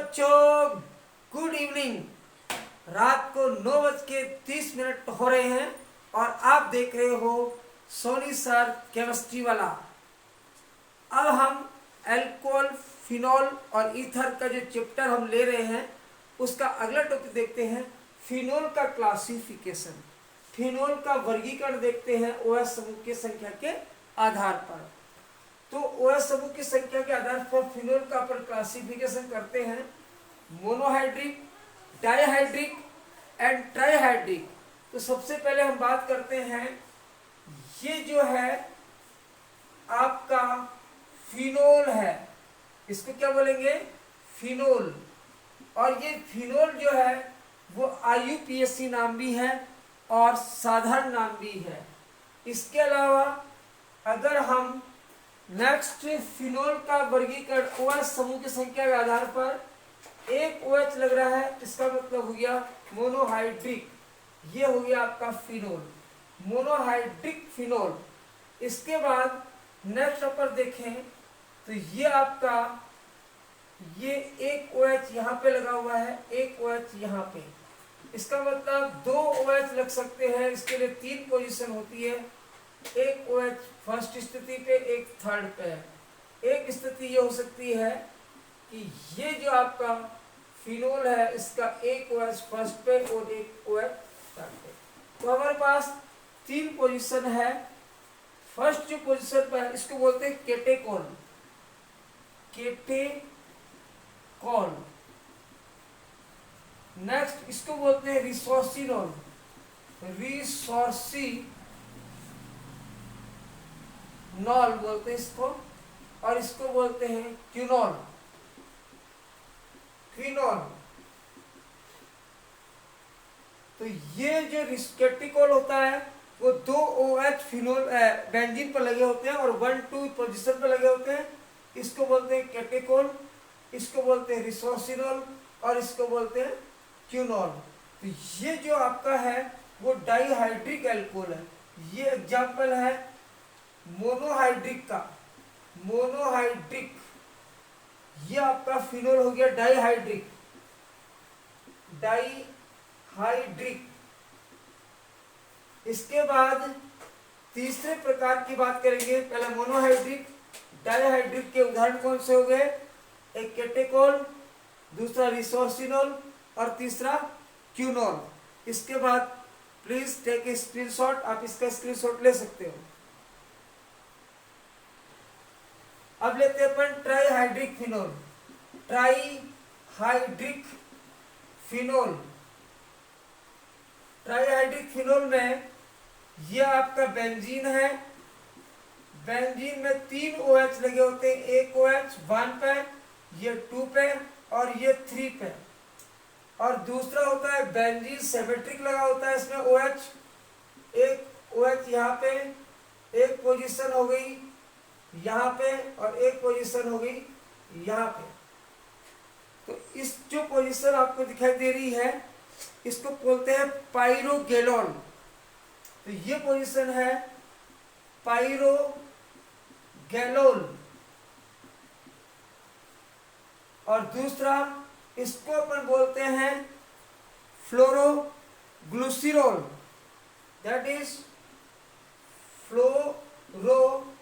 बच्चों, good evening. रात को 9:30 हो रहे हैं और आप देख रहे हो सोनी सर केमिस्ट्री वाला। अब हम एल्कोहल, फिनॉल और ईथर का जो चैप्टर हम ले रहे हैं उसका अगला टॉपिक देखते हैं। फिनॉल का क्लासिफिकेशन, फिनॉल का वर्गीकरण देखते हैं OH समूह की संख्या के आधार पर। तो OH समूह की संख्या के आधार पर फिनॉल का अपन क्लासिफिकेशन करते हैं मोनोहाइड्रिक, डाइहाइड्रिक एंड ट्राइहाइड्रिक। तो सबसे पहले हम बात करते हैं, ये जो है आपका फिनॉल है, इसको क्या बोलेंगे? फिनॉल। और ये फिनॉल जो है वो IUPAC नाम भी है और साधारण नाम भी है। इसके अलावा अगर हम नेक्स्ट फिनॉल का वर्गीकरण OH समूह की संख्या के आधार पर एक OH लग रहा है, इसका मतलब हो गया मोनोहाइड्रिक। ये हो गया आपका फिनॉल, मोनोहाइड्रिक फिनॉल। इसके बाद नेक्स्ट अपन देखें तो ये आपका ये एक OH यहाँ पे लगा हुआ है, एक OH यहाँ पे, इसका मतलब दो OH लग सकते हैं। इसके लिए 3 पोजीशन होती है, एक OH फर्स्ट स्थिति पे, एक थर्ड पे। एक स्थिति ये हो सकती है कि ये जो आपका फिनॉल है इसका एक OH फर्स्ट पे और एक OH थर्ड पे। तो हमारे पास 3 पोजीशन है। फर्स्ट जो पोजीशन पर है इसको बोलते हैं केटेकोन, केटेकोन। नेक्स्ट इसको बोलते हैं रिसोर्सिनोल, नॉल बोलते हैं इसको। और इसको बोलते हैं क्यूनॉल, क्विनॉल। तो ये जो केटिकोल होता है वो 2 OH फिनॉल बेंजीन पर लगे होते हैं और 1-2 पोजीशन पर लगे होते हैं। इसको बोलते हैं केटिकोल, इसको बोलते हैं रिसोर्सिनॉल और इसको बोलते हैं क्यूनॉल। तो ये जो आपका है वो डाइहाइड्रिक एल्कोहल है। ये एग्जाम्पल है मोनोहाइड्रिक का, मोनोहाइड्रिक। ये आपका फिनॉल हो गया डाइहाइड्रिक, डाइहाइड्रिक। इसके बाद तीसरे प्रकार की बात करेंगे। पहले मोनोहाइड्रिक, डाइहाइड्रिक के उदाहरण कौन से हो गए? एक केटेकोल, दूसरा रिसोर्सिनॉल और तीसरा क्यूनॉल। इसके बाद प्लीज टेक ए स्क्रीनशॉट, आप इसका स्क्रीनशॉट ले सकते हो। अब लेते हैं अपन trihydric phenol, trihydric phenol. Trihydric phenol में यह आपका बेंजीन है। बेंजीन में 3 OH लगे होते हैं, एक OH 1 पे, ये 2 पे और ये 3 पे। और दूसरा होता है बेंजीन सिमेट्रिक लगा होता है, इसमें OH, एक OH यहाँ पे, एक पोजीशन हो गई यहाँ पे और एक पोजीशन हो गई यहाँ पे। तो इस जो पोजीशन आपको दिखाई दे रही है इसको बोलते हैं पाइरोगेनोल। तो ये पोजीशन है पाइरोगेनोल। और दूसरा इसको अपन बोलते हैं फ्लोरोग्लिसरॉल, दैट इज फ्लोरोग्लिसरॉल।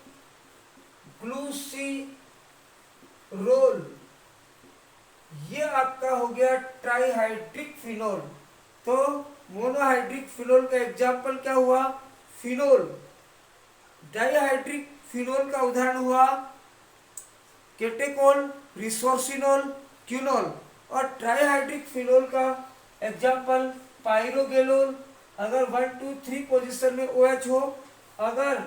ये आपका हो गया ट्राइहाइड्रिक फिनॉल। तो मोनोहाइड्रिक फिनॉल का एग्जाम्पल क्या हुआ? फिनॉल। डाइहाइड्रिक फिनॉल का उदाहरण हुआ केटेकोल, रिसोर्सिनॉल, क्यूनॉल। और ट्राइहाइड्रिक फिनॉल का एग्जाम्पल पाइरोगेनोल। अगर 1-2-3 पोजीशन में OH हो, अगर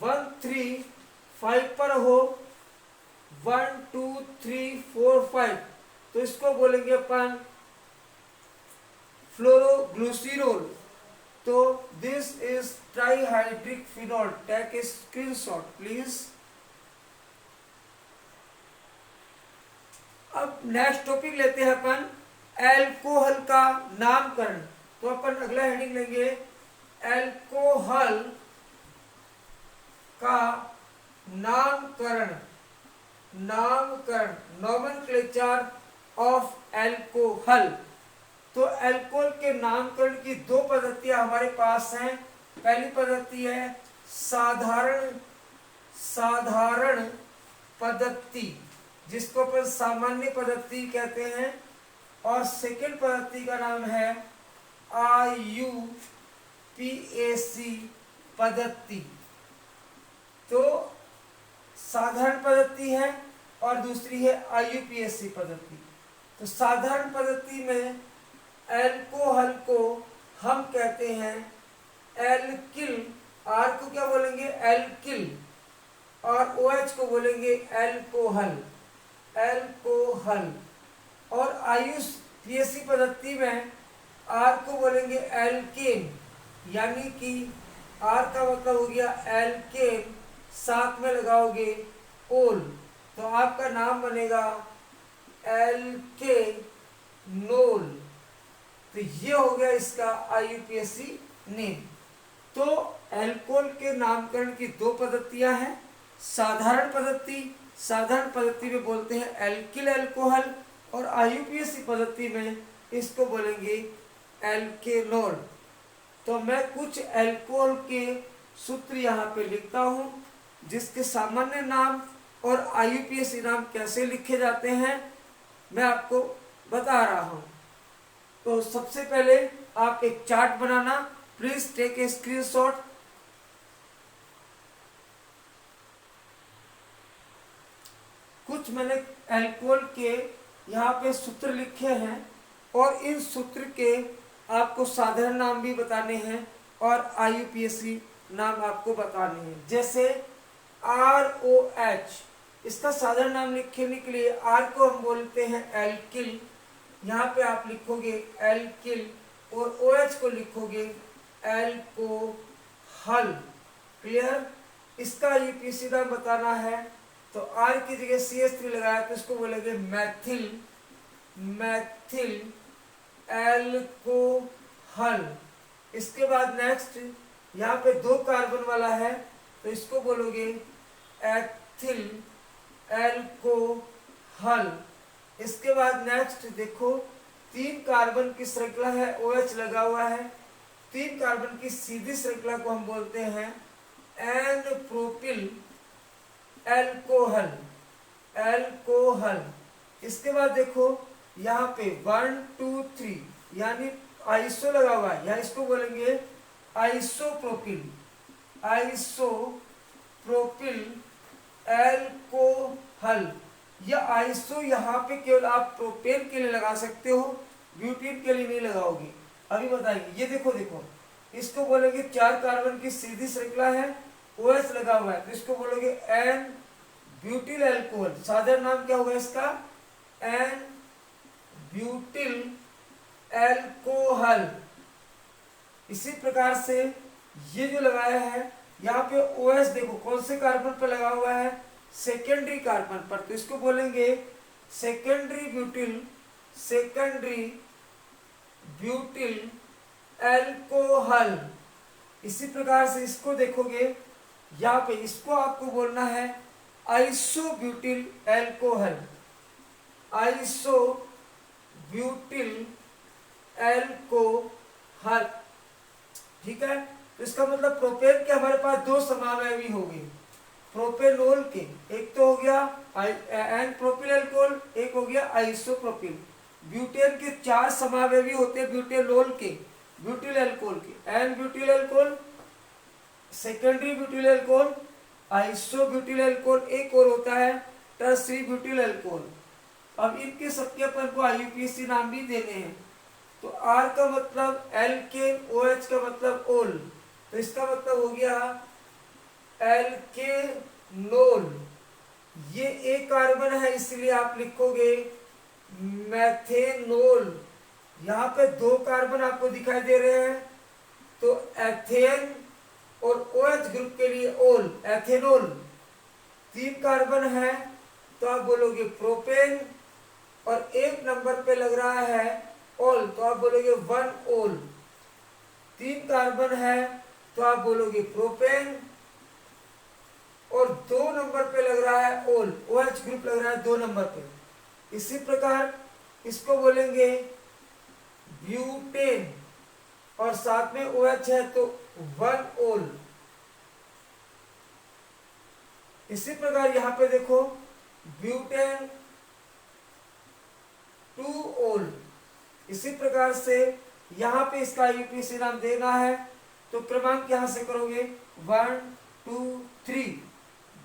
1-3-5 पर हो, 1-2-3-4-5, तो इसको बोलेंगे अपन फ्लोरोग्लिसरॉल। तो this is trihydric phenol. Take a screenshot please. अब नेक्स्ट टॉपिक लेते हैं अपन एल्कोहल का नामकरण। तो अपन अगला हेडिंग लेंगे एल्कोहल का नामकरण, नामकरण, नोमेनक्लेचर ऑफ एल्कोहल। तो अल्कोहल के नामकरण की दो पद्धतियां हमारे पास हैं। पहली पद्धति है साधारण पद्धति, जिसको अपन सामान्य पद्धति कहते हैं, और सेकंड पद्धति का नाम है IUPAC पद्धति। तो साधारण पद्धति है और दूसरी है IUPAC पद्धति। तो साधारण पद्धति में एल्कोहल को हम कहते हैं एल्किल, आर को क्या बोलेंगे एल्किल, और OH को बोलेंगे एल्कोहल। और IUPAC पद्धति में आर को बोलेंगे एल्केन, यानी कि आर का मतलब हो गया एल्केन, साथ में लगाओगे ओल, तो आपका नाम बनेगा एल्केनोल। तो ये हो गया इसका IUPAC नेम। तो एल्कोहल के नामकरण की दो पद्धतियां हैं। साधारण पद्धति में बोलते हैं एल्किल एल्कोहल, और IUPAC पद्धति में इसको बोलेंगे एल्केनोल। तो मैं कुछ एल्कोहल के सूत्र यहाँ पे लिखता हूँ, जिसके सामान्य नाम और IUPAC नाम कैसे लिखे जाते हैं मैं आपको बता रहा हूँ। तो सबसे पहले आप एक चार्ट बनाना, प्लीज टेक ए स्क्रीनशॉट। कुछ मैंने एल्कोहल के यहाँ पे सूत्र लिखे हैं, और इन सूत्र के आपको साधारण नाम भी बताने हैं और IUPAC नाम आपको बताने हैं। जैसे ROH, इसका साधारण नाम लिखने के लिए आर को हम बोलते हैं एल्किल, यहाँ पे आप लिखोगे एल्किल, और OH को लिखोगे एल्कोहल। क्लियर? इसका IUPAC नाम बताना है तो आर की जगह CH3 लगाया तो इसको बोलेंगे मैथिल एल्कोहल। इसके बाद नेक्स्ट यहाँ पे 2 कार्बन वाला है तो इसको बोलोगे एथिल एल्कोहल। इसके बाद नेक्स्ट देखो 3 कार्बन की श्रृंखला है, OH लगा हुआ है, 3 कार्बन की सीधी श्रृंखला को हम बोलते हैं एन प्रोपिल एल्कोहल। इसके बाद देखो यहाँ पे 1 2 3 यानी आइसो लगा हुआ है, यहाँ इसको बोलेंगे आइसोप्रोपिल एल्कोहल। यह आइसो यहाँ पे केवल आप प्रोपेन के लिए लगा सकते हो, ब्यूटीन के लिए नहीं लगाओगे। अभी बताएंगे। ये देखो इसको बोलोगे 4 कार्बन की सीधी श्रृंखला है, OH लगा हुआ है तो इसको बोलोगे एन ब्यूटिल एल्कोहल। साधारण नाम क्या होगा इसका? N butyl alcohol. इसी प्रकार से ये जो लगाया है यहाँ पे OH देखो कौन से कार्बन पर लगा हुआ है? सेकेंडरी कार्बन पर, तो इसको बोलेंगे सेकेंडरी ब्यूटिल एल्कोहल। इसी प्रकार से इसको देखोगे यहाँ पे, इसको आपको बोलना है आइसोब्यूटिल एल्कोहल। ठीक है? तो इसका मतलब प्रोपेन के हमारे पास 2 समावयवी हो गए प्रोपेनोल के, एक तो हो गया एन प्रोपिल एल्कोहल, एक हो गया आइसोप्रोपिल। ब्यूटेन के 4 समावयवी होते हैं ब्यूटेनोल के, ब्यूटिल एल्कोहल के, n butyl alcohol, secondary butyl alcohol, isobutyl alcohol, एक और होता है टर्सरी ब्यूटिल एल्कोहल। अब इनके सबके अपन को IUPAC नाम भी देने हैं। तो R का मतलब एल्केन, OH का मतलब ओल, तो इसका मतलब हो गया एल्केनोल। ये एक कार्बन है इसलिए आप लिखोगे मैथेनोल। यहाँ पे 2 कार्बन आपको दिखाई दे रहे हैं तो एथेन और OH ग्रुप के लिए ओल, एथेनोल। 3 कार्बन है तो आप बोलोगे प्रोपेन, और 1 नंबर पे लग रहा है ओल तो आप बोलोगे 1 ओल। 3 कार्बन है तो आप बोलोगे प्रोपेन, और 2 नंबर पे लग रहा है ओल, OH ग्रुप लग रहा है 2 नंबर पे। इसी प्रकार इसको बोलेंगे ब्यूटेन, और साथ में OH है तो 1 ओल। इसी प्रकार यहां पे देखो ब्यूटेन 2 ओल। इसी प्रकार से यहां पे इसका IUPAC नाम देना है तो क्रमांक यहां से करोगे 1 2 3।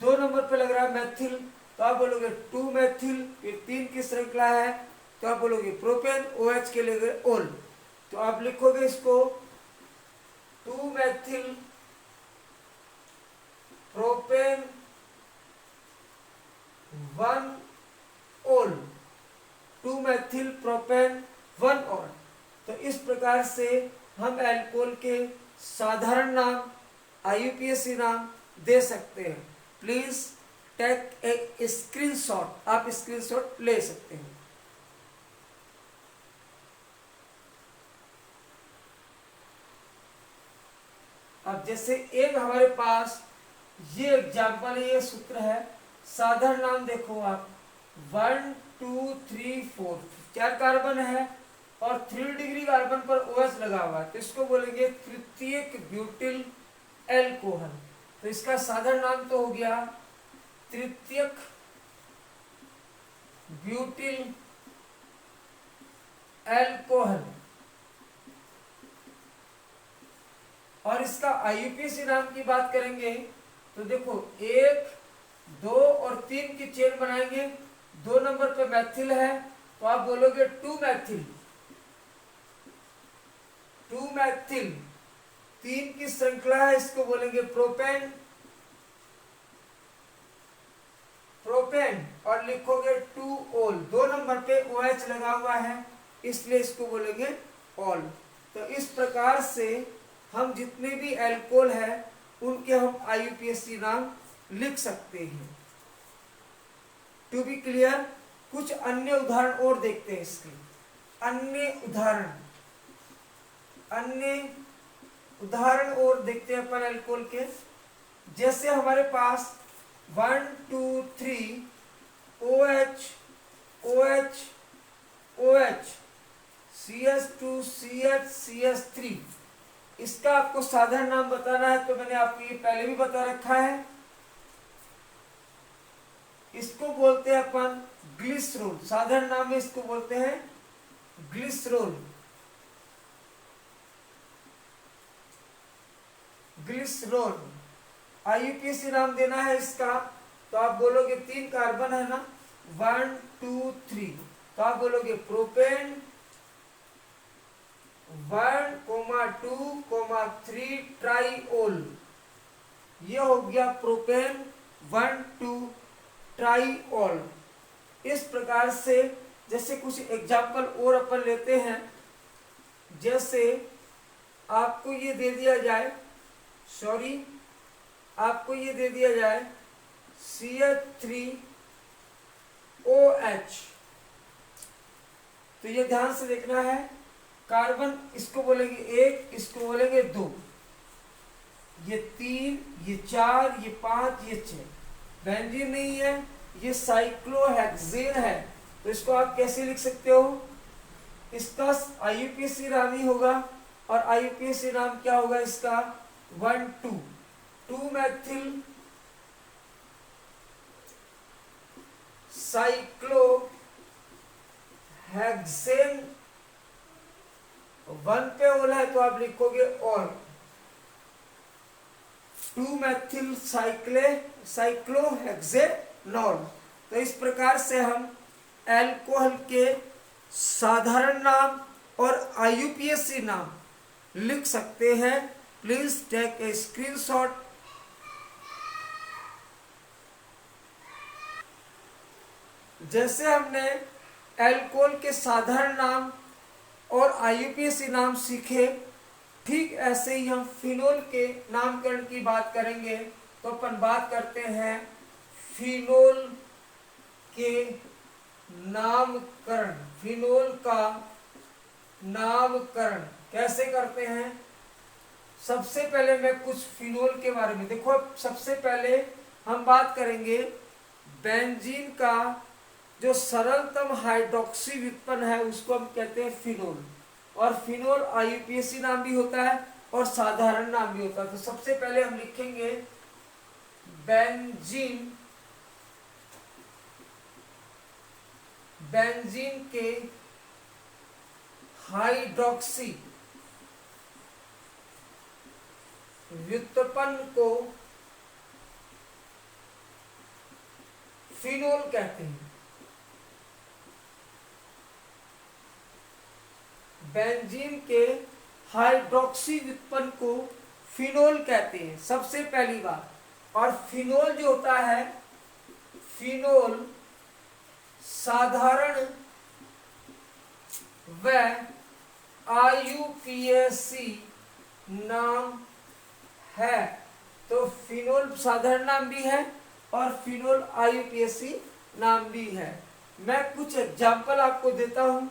2 नंबर पे लग रहा है मैथिल तो आप बोलोगे 2 मैथिल, फिर 3 की श्रृंखला है तो आप बोलोगे प्रोपेन, OH के लिए ओल। तो आप लिखोगे इसको 2 मैथिल प्रोपेन 1 ओल, 2 मैथिल प्रोपेन 1 ओल। तो इस प्रकार से हम अल्कोहल के साधारण नाम, IUPAC नाम दे सकते हैं। प्लीज टेक ए स्क्रीनशॉट, आप स्क्रीनशॉट ले सकते हैं। अब जैसे एक हमारे पास ये एग्जाम्पल, ये सूत्र है, साधारण नाम देखो आप 1 2 3 4, 4 कार्बन है और 3 डिग्री कार्बन पर OH लगा हुआ है तो इसको बोलेंगे तृतीयक ब्यूटिल एल्कोहल। तो इसका साधारण नाम तो हो गया तृतीयक ब्यूटिल एल्कोहल, और इसका IUPAC नाम की बात करेंगे तो देखो 1 2 और 3 की चेन बनाएंगे। 2 नंबर पे मैथिल है तो आप बोलोगे 2 मैथिल, 2 मैथिल। 3 की श्रृंखला है, इसको बोलेंगे प्रोपेन, प्रोपेन, और लिखोगे 2 ओल। 2 नंबर पे OH लगा हुआ है इसलिए इसको बोलेंगे ओल। तो इस प्रकार से हम जितने भी अल्कोहल है उनके हम IUPAC नाम लिख सकते हैं। टू बी क्लियर, कुछ अन्य उदाहरण और देखते हैं इसके। अन्य उदाहरण और देखते हैं अपन अल्कोहल के। जैसे हमारे पास 1 2 3 OH OH OH CH2 CH CH3, इसका आपको साधारण नाम बताना है तो मैंने आपको ये पहले भी बता रखा है। इसको बोलते हैं अपन ग्लिसरोल, साधारण नाम में इसको बोलते हैं ग्लिसरोल। ग्लिसरोल IUPAC नाम देना है इसका तो आप बोलोगे 3 कार्बन है ना, 1 2 3, तो आप बोलोगे प्रोपेन 1 2 3 ट्राईओल। ये हो गया प्रोपेन 1 2 ट्राईओल। इस प्रकार से जैसे कुछ एग्जाम्पल और अपन लेते हैं, जैसे आपको ये दे दिया जाए, आपको ये दे दिया जाए CH3OH, तो ये ध्यान से देखना है। कार्बन इसको बोलेंगे 1, इसको बोलेंगे 2, ये 3, ये 4, ये 5, ये 6। बेंजीन नहीं है, ये साइक्लोहेक्सेन है तो इसको आप कैसे लिख सकते हो? इसका IUPAC नाम ही होगा, और IUPAC नाम क्या होगा इसका? 1 2 मैथिल साइक्लोहेक्सेन। 1 पे ओल है तो आप लिखोगे और 2 मैथिल साइक्लोहेक्सेनॉल। तो इस प्रकार से हम अल्कोहल के साधारण नाम और IUPAC नाम लिख सकते हैं। Please take a screenshot. जैसे हमने अल्कोहल के साधारण नाम और IUPAC नाम सीखे, ठीक ऐसे ही हम फिनोल के नामकरण की बात करेंगे। तो अपन बात करते हैं फिनोल के नामकरण। फिनोल का नामकरण कैसे करते हैं? सबसे पहले मैं कुछ फिनोल के बारे में देखो। सबसे पहले हम बात करेंगे बेंजीन का जो सरलतम हाइड्रोक्सी व्युत्पन्न है उसको हम कहते हैं फिनोल। और फिनोल IUPAC नाम भी होता है और साधारण नाम भी होता है। तो सबसे पहले हम लिखेंगे बेंजीन, बेंजीन के हाइड्रोक्सी व्युत्पन्न को फिनोल कहते हैं। बेंजीन के हाइड्रोक्सी व्युत्पन्न को फिनोल कहते हैं सबसे पहली बात। और फिनोल जो होता है, फिनोल साधारण व IUPAC नाम है। तो फिनोल साधारण नाम भी है और फिनोल IUPAC नाम भी है। मैं कुछ एग्जाम्पल आपको देता हूं,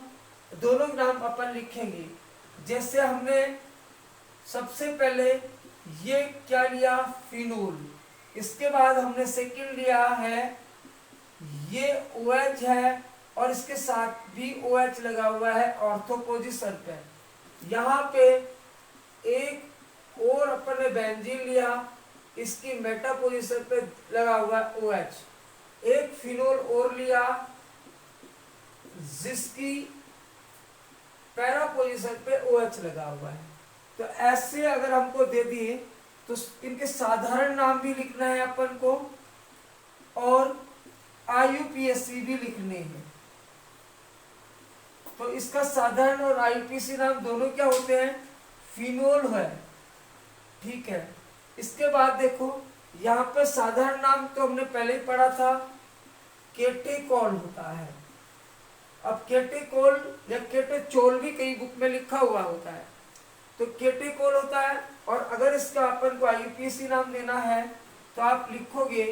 दोनों नाम अपन लिखेंगे। जैसे हमने सबसे पहले ये क्या लिया, फिनोल। इसके बाद हमने सेकंड लिया है, ये OH है और इसके साथ भी OH लगा हुआ है ऑर्थो पोजीशन पे। यहाँ पे एक और अपन ने बेंजीन लिया, इसकी मेटा पोजीशन पे लगा हुआ है OH। एक फिनोल और लिया जिसकी पैरा पोजीशन पे OH लगा हुआ है। तो ऐसे अगर हमको दे दिए तो इनके साधारण नाम भी लिखना है अपन को और IUPAC भी लिखने हैं। तो इसका साधारण और IUPAC नाम दोनों क्या होते हैं, फिनोल है। ठीक है। इसके बाद देखो यहाँ पे साधारण नाम तो हमने पहले ही पढ़ा था, केटेकोल होता है। अब केटेकोल या केटेचोल भी कई बुक में लिखा हुआ होता है। तो केटेकोल होता है। और अगर इसका अपन को IUPAC नाम देना है तो आप लिखोगे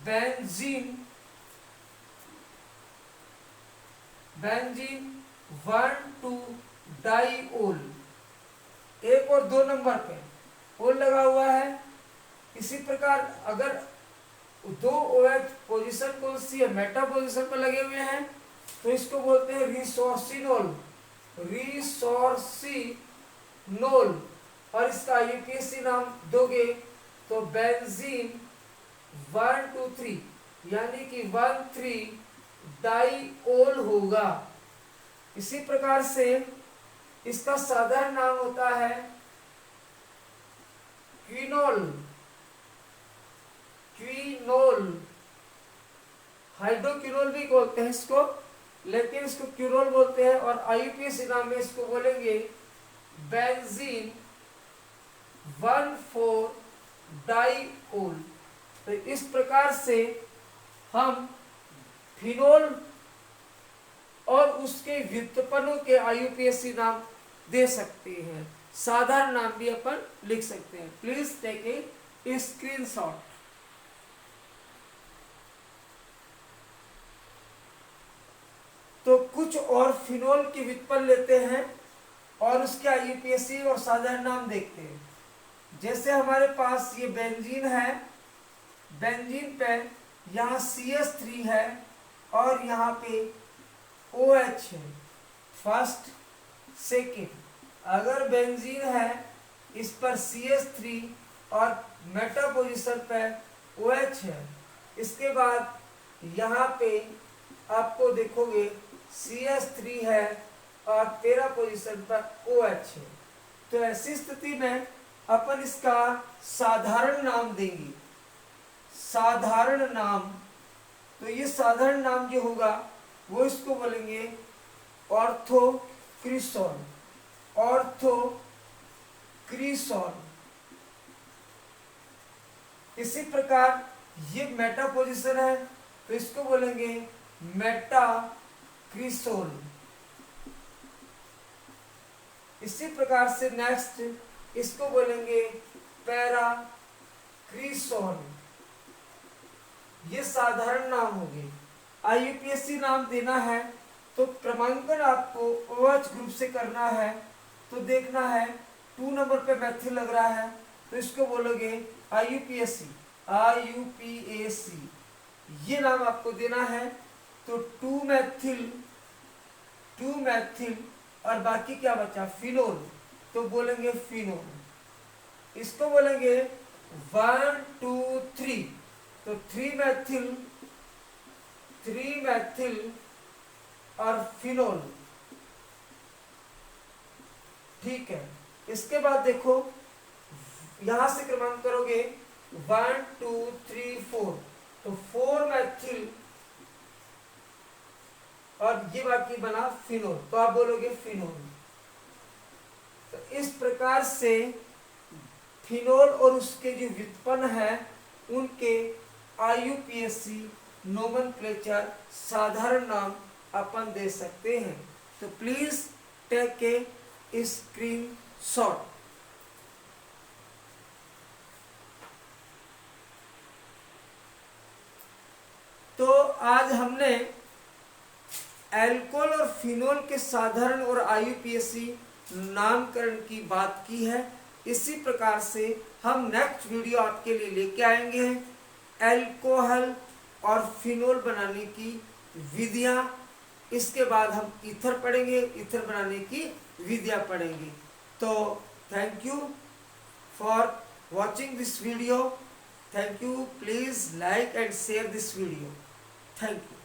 बेंजीन, बेंजीन 1,2-डाइओल। एक और 2 नंबर पे ओल लगा हुआ है। इसी प्रकार अगर 2 OH पोजीशन कौन सी है, मेटा पोजीशन पर लगे हुए हैं, तो इसको बोलते हैं रिसोर्सिनोल, रिसोर्सिनोल। और इसका IUPAC नाम दोगे तो बेंजीन 1,2,3 यानी कि 1,3-डाइओल होगा। इसी प्रकार से इसका साधारण नाम होता है क्विनोल, क्विनोल। हाइड्रोक्विनोल भी बोलते हैं इसको, लेकिन इसको क्विनोल बोलते हैं। और IUPAC नाम में इसको बोलेंगे बेंजीन 1,4-डाइओल। तो इस प्रकार से हम फिनोल और उसके व्युत्पन्नों के IUPAC नाम दे सकते हैं। साधारण नाम भी अपन लिख सकते हैं। Please take a screenshot. तो कुछ और फिनोल की व्युत्पन्न लेते हैं और उसके IUPAC और साधारण नाम देखते हैं। जैसे हमारे पास ये बेंजीन है, बेंजीन पे यहाँ CH3 है और यहाँ पे OH है, फर्स्ट सेकेंड। अगर बेंजीन है इस पर CH3 और मेटा पोजीशन पे OH है, इसके बाद यहाँ पे आपको देखोगे CH3 है और 13 पोजीशन पर OH है। तो ऐसी स्थिति में अपन इसका साधारण नाम देंगे, साधारण नाम। तो ये साधारण नाम जो होगा वो इसको बोलेंगे ऑर्थोक्रिसोल, ऑर्थोक्रिसोल। इसी प्रकार ये मेटा पोजीशन है तो इसको बोलेंगे मेटाक्रिसोल। इसी प्रकार से नेक्स्ट इसको बोलेंगे पैराक्रिसोल। ये साधारण नाम हो गए। IUPAC नाम देना है तो क्रमांकन आपको OH ग्रुप से करना है। तो देखना है 2 नंबर पे मैथिल लग रहा है तो इसको बोलोगे IUPAC, IUPAC ये नाम आपको देना है। तो 2 मैथिल और बाकी क्या बचा, फिनोल, तो बोलेंगे फिनोल। इसको बोलेंगे 1 2 3, तो 3 मैथिल और फिनोल। ठीक है, इसके बाद देखो यहां से क्रमांक करोगे 1 2 3 4, तो 4 मैथिल और ये बाकी बना फिनोल, तो आप बोलोगे फिनोल। तो इस प्रकार से फिनोल और उसके जो व्युत्पन्न है उनके IUPAC नोमेनक्लेचर साधारण नाम अपन दे सकते हैं। तो प्लीज टेक ए स्क्रीनशॉट। तो आज हमने अल्कोहल और फिनोल के साधारण और IUPAC नामकरण की बात की है। इसी प्रकार से हम नेक्स्ट वीडियो आपके लिए लेके आएंगे अल्कोहल और फिनोल बनाने की विधियां। इसके बाद हम ईथर पढ़ेंगे, ईथर बनाने की विधियां पढ़ेंगे। तो thank you for watching this video. Thank you, please like and share this video. Thank you.